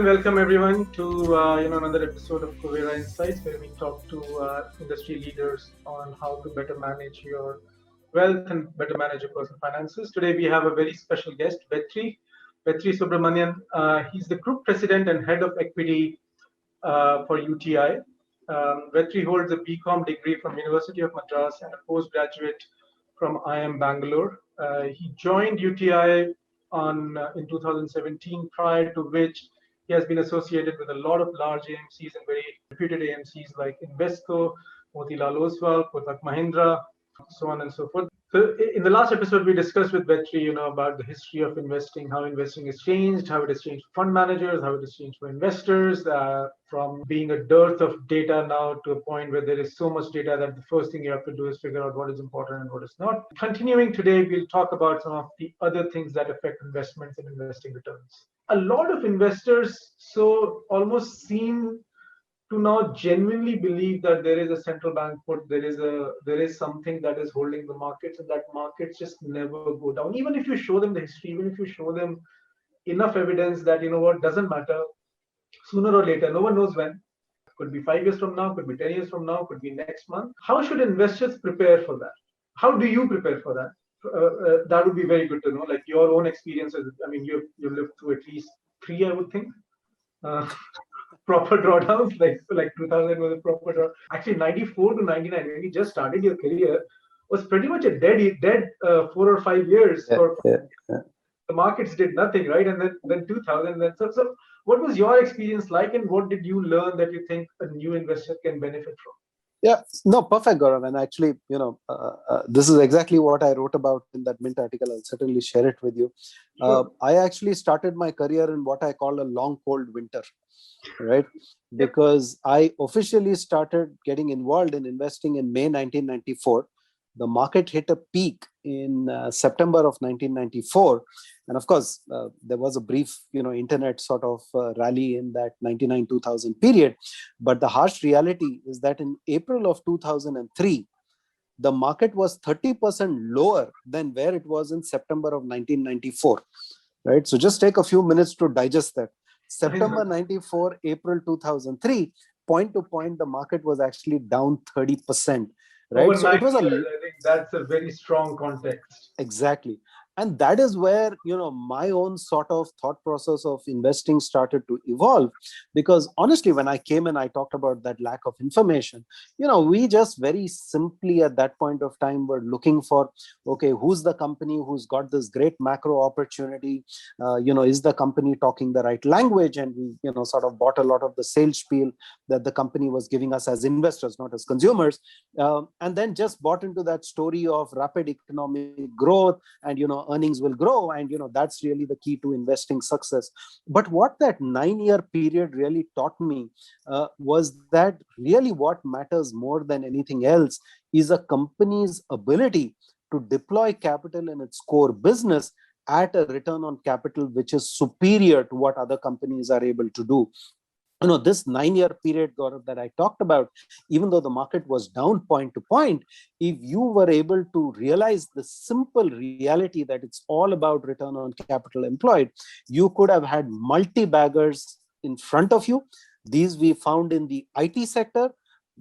welcome everyone to another episode of Kuvera Insights, where we talk to industry leaders on how to better manage your wealth and better manage your personal finances. Today we have a very special guest, Vetri Subramaniam. He's the group president and head of equity for UTI. Vetri holds a BCom degree from University of Madras and a postgraduate from IIM Bangalore. He joined UTI in 2017, prior to which he has been associated with a lot of large AMCs and very reputed AMCs like Invesco, Motilal Oswal, Kotak Mahindra, so on and so forth. So in the last episode, we discussed with Vetri, about the history of investing, how investing has changed, how it has changed for fund managers, how it has changed for investors, from being a dearth of data now to a point where there is so much data that the first thing you have to do is figure out what is important and what is not. Continuing today, we'll talk about some of the other things that affect investments and investing returns. A lot of investors almost seem to now genuinely believe that there is a central bank put, there is something that is holding the markets, and that markets just never go down. Even if you show them the history, even if you show them enough evidence that what doesn't matter, sooner or later, no one knows when. Could be 5 years from now, could be 10 years from now, could be next month. How should investors prepare for that? How do you prepare for that? That would be very good to know, like your own experiences. I mean, you've lived through at least three, I would think. Proper drawdowns, like 2000 was a proper draw. Actually, 94 to 99, when you just started your career, was pretty much a dead 4 or 5 years. The markets did nothing, right? And then 2000. So what was your experience like, and what did you learn that you think a new investor can benefit from? Yeah, no, perfect, Gaurav. And actually, this is exactly what I wrote about in that Mint article. I'll certainly share it with you. Sure. I actually started my career in what I call a long, cold winter, right? Because I officially started getting involved in investing in May 1994. The market hit a peak in September of 1994. And of course, there was a brief, internet sort of rally in that 99-2000 period. But the harsh reality is that in April of 2003, the market was 30% lower than where it was in September of 1994, right? So just take a few minutes to digest that. September 94, April 2003, point to point, the market was actually down 30%. Right. So it was I think that's a very strong context. Exactly. And that is where, my own sort of thought process of investing started to evolve. Because honestly, when I came in, I talked about that lack of information. We just very simply at that point of time were looking for, okay, who's the company who's got this great macro opportunity? Is the company talking the right language? And we, sort of bought a lot of the sales spiel that the company was giving us as investors, not as consumers. And then just bought into that story of rapid economic growth and, earnings will grow, and that's really the key to investing success. But what that 9-year period really taught me was that really what matters more than anything else is a company's ability to deploy capital in its core business at a return on capital which is superior to what other companies are able to do. This 9-year period, Gaurav, that I talked about, even though the market was down point to point, if you were able to realize the simple reality that it's all about return on capital employed, you could have had multi-baggers in front of you. These we found in the IT sector,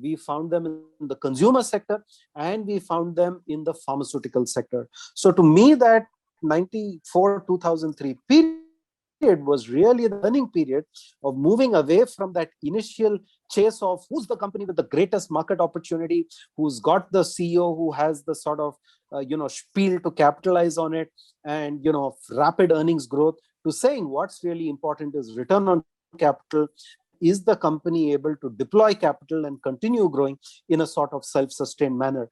we found them in the consumer sector, and we found them in the pharmaceutical sector. So to me, that 94-2003 period was really the learning period of moving away from that initial chase of who's the company with the greatest market opportunity, who's got the CEO who has the sort of spiel to capitalize on it, and rapid earnings growth, to saying what's really important is return on capital. Is the company able to deploy capital and continue growing in a sort of self-sustained manner?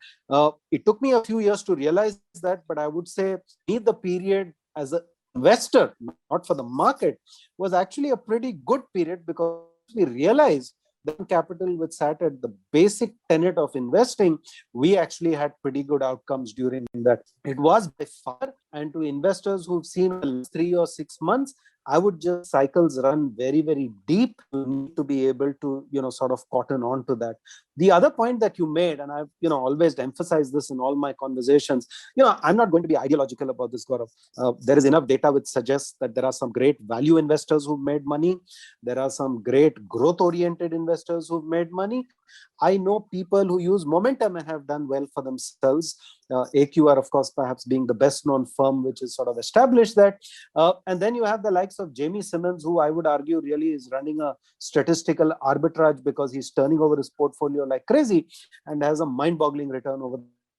It took me a few years to realize that, but I would say the period as a investor, not for the market, was actually a pretty good period, because we realized that capital which sat at the basic tenet of investing, we actually had pretty good outcomes during that. It was by far And to investors who've seen over the last 3 or 6 months, I would just cycles run very, very deep. You need to be able to, sort of cotton on to that. The other point that you made, and I've, always emphasized this in all my conversations, I'm not going to be ideological about this, Gaurav. There is enough data which suggests that there are some great value investors who've made money. There are some great growth-oriented investors who've made money. I know people who use momentum and have done well for themselves. AQR, of course, perhaps being the best known firm which is sort of established that. And then you have the likes of Jamie Simons, who I would argue really is running a statistical arbitrage because he's turning over his portfolio like crazy and has a mind-boggling return over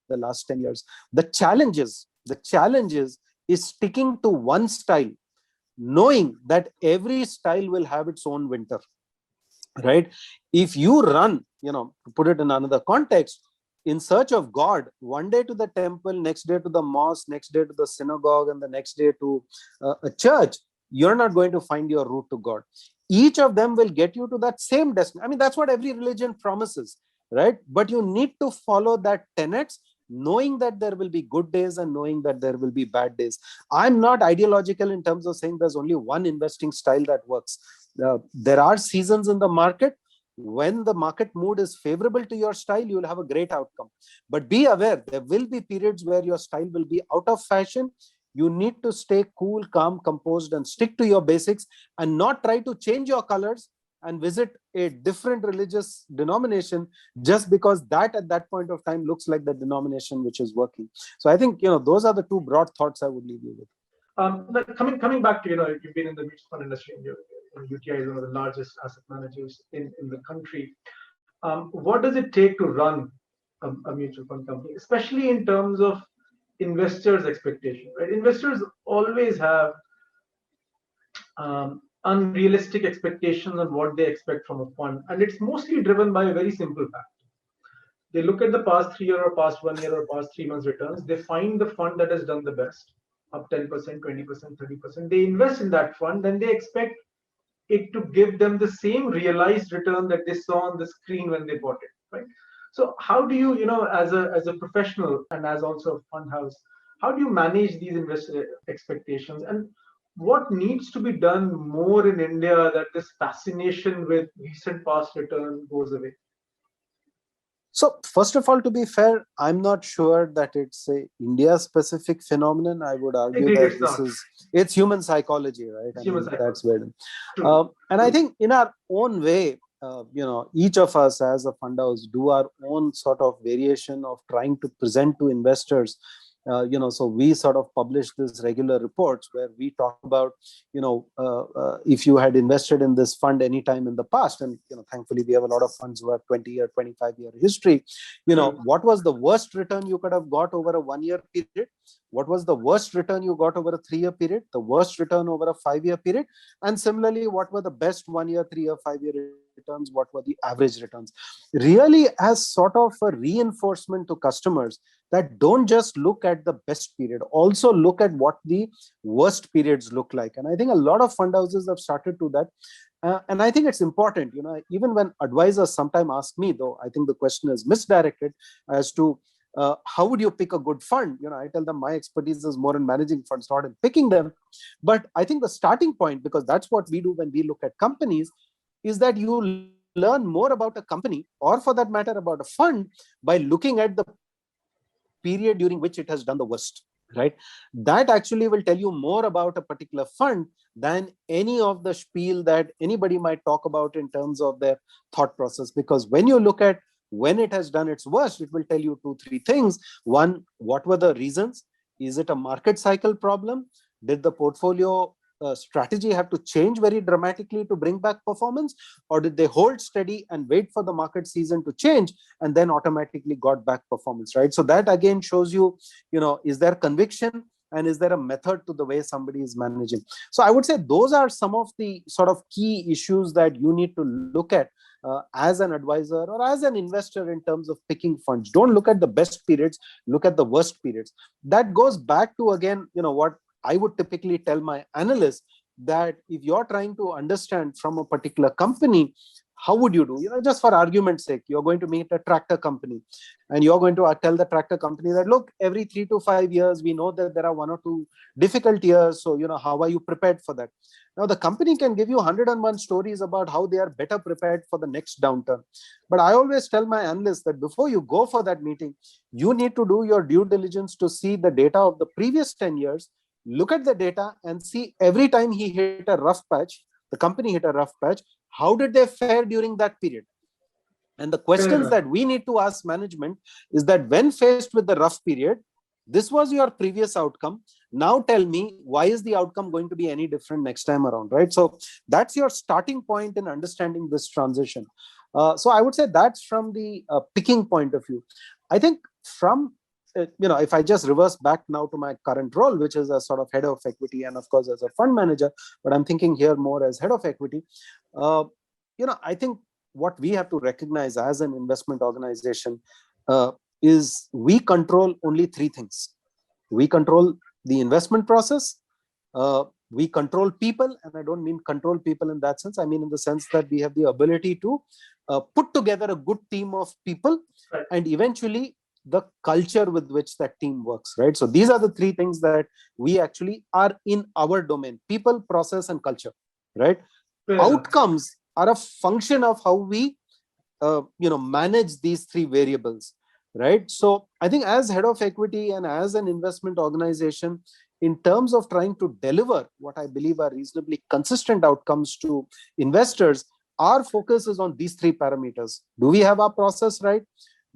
the last 10 years. The challenge is sticking to one style, knowing that every style will have its own winter, right? If you run, to put it in another context, in search of God, one day to the temple, next day to the mosque, next day to the synagogue, and the next day to a church, you're not going to find your route to God. Each of them will get you to that same destination. I mean, that's what every religion promises, right? But you need to follow that tenets, knowing that there will be good days and knowing that there will be bad days. I'm not ideological in terms of saying there's only one investing style that works. There are seasons in the market. When the market mood is favorable to your style, you will have a great outcome. But be aware, there will be periods where your style will be out of fashion. You need to stay cool, calm, composed, and stick to your basics and not try to change your colors and visit a different religious denomination just because that at that point of time looks like the denomination which is working. So I think, those are the two broad thoughts I would leave you with. But coming back to, you've been in the mutual fund industry, and UTI is one of the largest asset managers in the country. What does it take to run a mutual fund company, especially in terms of investors' expectation, right? Investors always have unrealistic expectations on what they expect from a fund, and it's mostly driven by a very simple fact. They look at the past 3 year or past 1 year or past 3 months returns. They find the fund that has done the best, up 10%, 20%, 30%. They invest in that fund, and they expect it to give them the same realized return that they saw on the screen when they bought it, right? So how do you, as a professional and as also a fund house, how do you manage these investor expectations, and what needs to be done more in India that this fascination with recent past return goes away? So first of all, to be fair, I'm not sure that it's a India-specific phenomenon. I would argue Agreed, that it's not. it's human psychology, right? It's I human mean, that's psychology. where. True. And I think in our own way, each of us as a fund house do our own sort of variation of trying to present to investors. So we sort of publish this regular reports where we talk about, if you had invested in this fund anytime in the past, and thankfully we have a lot of funds who have 20-year, 25-year history. What was the worst return you could have got over a 1-year period? What was the worst return you got over a 3-year period? The worst return over a 5-year period? And similarly, what were the best 1-year, 3-year, 5-year returns? What were the average returns? Really, as sort of a reinforcement to customers that don't just look at the best period, also look at what the worst periods look like. And I think a lot of fund houses have started to that. And I think it's important, even when advisors sometimes ask me, though, I think the question is misdirected as to how would you pick a good fund? I tell them my expertise is more in managing funds, not in picking them. But I think the starting point, because that's what we do when we look at companies, is that you learn more about a company, or for that matter about a fund, by looking at the period during which it has done the worst, right? That actually will tell you more about a particular fund than any of the spiel that anybody might talk about in terms of their thought process. Because when you look at when it has done its worst, it will tell you 2-3 things. One, what were the reasons? Is it a market cycle problem? Did the portfolio strategy have to change very dramatically to bring back performance, or did they hold steady and wait for the market season to change and then automatically got back performance, right? So that again shows you, is there conviction and is there a method to the way somebody is managing? So I would say those are some of the sort of key issues that you need to look at as an advisor or as an investor in terms of picking funds. Don't look at the best periods, look at the worst periods. That goes back to, again, what I would typically tell my analysts, that if you're trying to understand from a particular company how would you do? Just for argument's sake, you're going to meet a tractor company, and you're going to tell the tractor company that, look, every 3 to 5 years, we know that there are 1 or 2 difficult years. So, how are you prepared for that? Now, the company can give you 101 stories about how they are better prepared for the next downturn. But I always tell my analysts that before you go for that meeting, you need to do your due diligence to see the data of the previous 10 years, look at the data and see every time he hit a rough patch, the company hit a rough patch, how did they fare during that period? And the Fair questions enough. that we need to ask management is that when faced with the rough period, this was your previous outcome. Now tell me, why is the outcome going to be any different next time around, right? So that's your starting point in understanding this transition. So I would say that's from the picking point of view. I think from if I just reverse back now to my current role, which is a sort of head of equity and of course as a fund manager, but I'm thinking here more as head of equity. I think what we have to recognize as an investment organization is we control only three things. We control the investment process, we control people, and I don't mean control people in that sense. I mean in the sense that we have the ability to put together a good team of people, Right. and eventually the culture with which that team works, right? So these are the three things that we actually are in our domain: people, process, and culture, right? Fair enough. Outcomes are a function of how we manage these three variables, right? So I think as head of equity and as an investment organization, in terms of trying to deliver what I believe are reasonably consistent outcomes to investors, our focus is on these three parameters. Do we have our process right?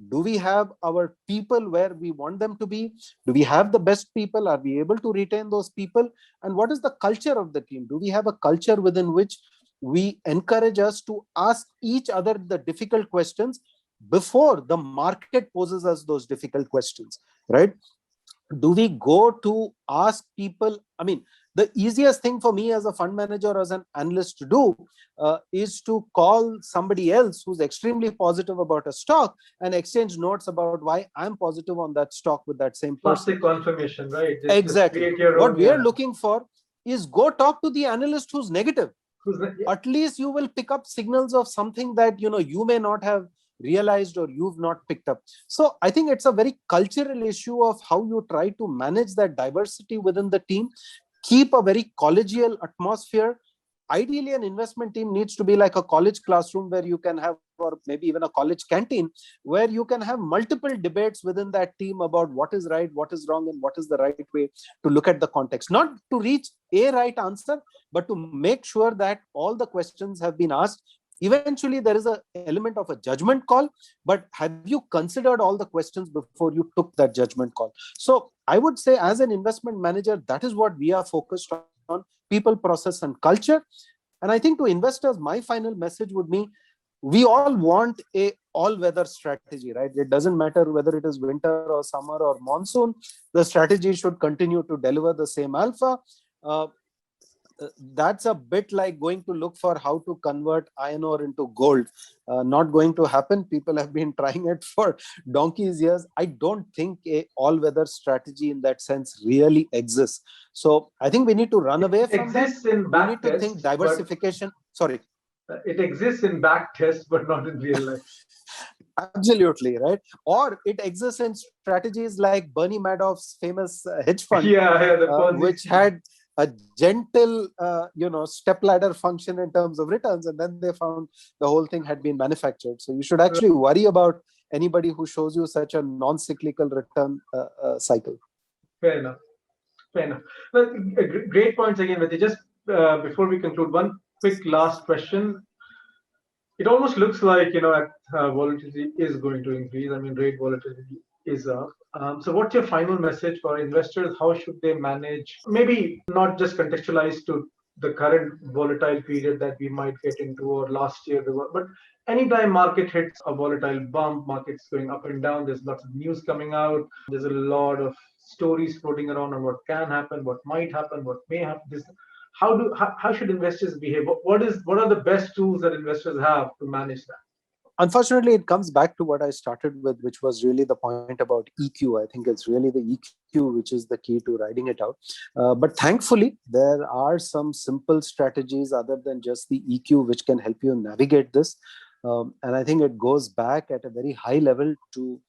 Do we have our people where we want them to be? Do we have the best people? Are we able to retain those people? And what is the culture of the team? Do we have a culture within which we encourage us to ask each other the difficult questions before the market poses us those difficult questions, right? Do we go to ask people? I mean, the easiest thing for me as a fund manager or as an analyst to do is to call somebody else who's extremely positive about a stock and exchange notes about why I'm positive on that stock with that same person. Plastic confirmation, right? Just Exactly. create your What own. we are Yeah. looking for is go talk to the analyst who's negative. Yeah. At least you will pick up signals of something that you may not have realized or you've not picked up. So I think it's a very cultural issue of how you try to manage that diversity within the team, keep a very collegial atmosphere. Ideally, an investment team needs to be like a college classroom where you can have, or maybe even a college canteen, where you can have multiple debates within that team about what is right, what is wrong, and what is the right way to look at the context. Not to reach a right answer, but to make sure that all the questions have been asked. Eventually, there is an element of a judgment call, but have you considered all the questions before you took that judgment call? So I would say, as an investment manager, that is what we are focused on: people, process, and culture. And I think to investors, my final message would be, we all want a all-weather strategy, right? It doesn't matter whether it is winter or summer or monsoon. The strategy should continue to deliver the same alpha. Uh, that's a bit like going to look for how to convert iron ore into gold. Not going to happen. People have been trying it for donkey's years. I don't think a all-weather strategy in that sense really exists. So I think we need to run away It from that. exists in We need back to think tests, but diversification. Sorry. it exists in back tests, but not in real life. Absolutely, right? Or it exists in strategies like Bernie Madoff's famous hedge fund, Yeah, yeah, the Ponzi which scheme. had a gentle, step ladder function in terms of returns, and then they found the whole thing had been manufactured. So you should actually worry about anybody who shows you such a non-cyclical return cycle. Fair enough. Fair enough. Well, great points again, Vati. Just before we conclude, one quick last question. It almost looks like volatility is going to increase. I mean, rate volatility is up. So, what's your final message for investors? How should they manage? Maybe not just contextualized to the current volatile period that we might get into, or last year, but anytime market hits a volatile bump, markets going up and down. There's lots of news coming out. There's a lot of stories floating around on what can happen, what might happen, what may happen. How should investors behave? What are the best tools that investors have to manage that? unfortunately, it comes back to what I started with, which was really the point about EQ. I think it's really the EQ which is the key to riding it out. But thankfully, there are some simple strategies other than just the EQ which can help you navigate this. And I think it goes back at a very high level to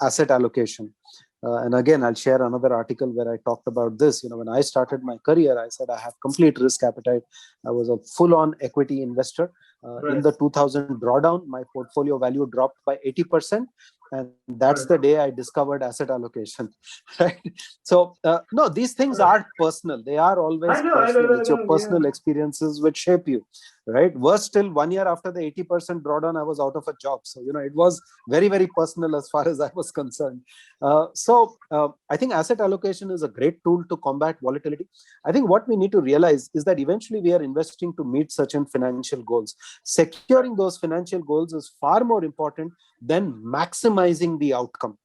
asset allocation. And again, I'll share another article where I talked about this. When I started my career, I said I have complete risk appetite. I was a full-on equity investor. In Right. the 2000 drawdown, my portfolio value dropped by 80%. And that's the Right. day I discovered asset allocation. Right. So, no, these things Right. are personal. They are always I know, I know, personal. I It's your know. Yeah. personal experiences which shape you. Right. Worse still, 1 year after the 80% drawdown, I was out of a job. So, it was very, very personal as far as I was concerned. I think asset allocation is a great tool to combat volatility. I think what we need to realize is that eventually we are investing to meet certain financial goals. Securing those financial goals is far more important than maximizing the outcome.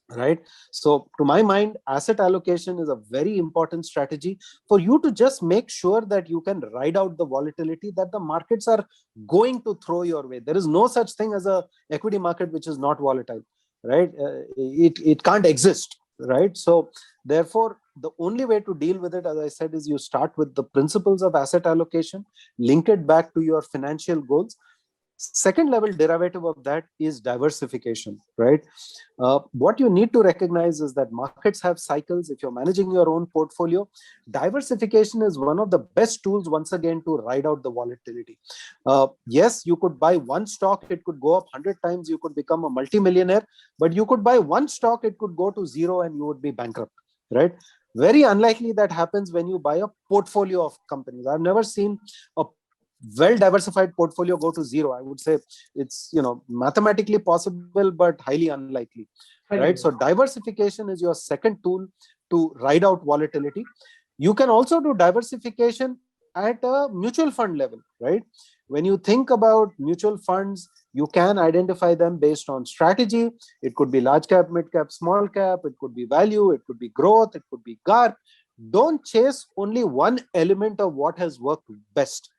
Right. So to my mind, asset allocation is a very important strategy for you to just make sure that you can ride out the volatility that the markets are going to throw your way. There is no such thing as a equity market which is not volatile. Right. It can't exist. Right. So therefore, the only way to deal with it, as I said, is you start with the principles of asset allocation, link it back to your financial goals. Second level derivative of that is diversification. Right. What you need to recognize is that markets have cycles. If you're managing your own portfolio, diversification is one of the best tools, once again, to ride out the volatility. Yes, you could buy one stock, it could go up 100 times, you could become a multimillionaire, but you could buy one stock, it could go to zero and you would be bankrupt. Right. Very unlikely that happens when you buy a portfolio of companies. I've never seen a well-diversified portfolio go to zero. I would say it's mathematically possible, but highly unlikely. Right. Highly So diversification is your second tool to ride out volatility. You can also do diversification at a mutual fund level. Right. When you think about mutual funds, you can identify them based on strategy. It could be large cap, mid cap, small cap. It could be value. It could be growth. It could be GAR. Don't chase only one element of what has worked best.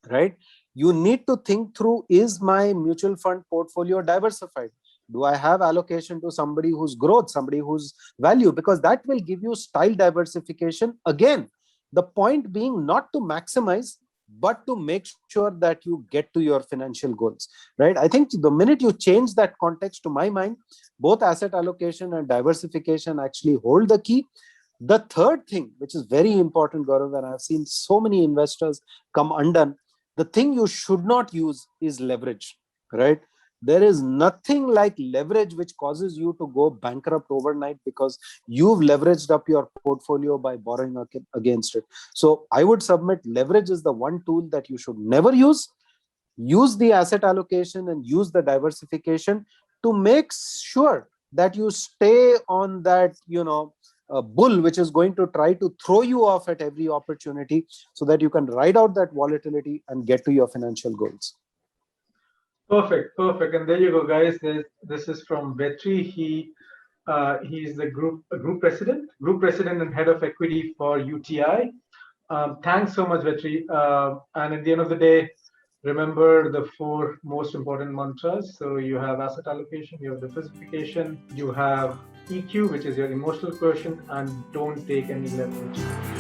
Right. You need to think through, is my mutual fund portfolio diversified? Do I have allocation to somebody who's growth, somebody who's value? Because that will give you style diversification. Again, the point being not to maximize, but to make sure that you get to your financial goals. Right. I think the minute you change that context, to my mind, both asset allocation and diversification actually hold the key. The third thing, which is very important, Gaurav, and I've seen so many investors come undone, the thing you should not use is leverage. Right. There is nothing like leverage which causes you to go bankrupt overnight because you've leveraged up your portfolio by borrowing against it. So I would submit leverage is the one tool that you should never use. Use the asset allocation and use the diversification to make sure that you stay on that bull which is going to try to throw you off at every opportunity, so that you can ride out that volatility and get to your financial goals. Perfect, perfect. And there you go, guys. This is from Vetri. He's the group president and head of equity for UTI. Thanks so much, Vetri. And at the end of the day, remember the four most important mantras. So you have asset allocation, you have diversification, you have EQ, which is your emotional quotient, and don't take any leverage.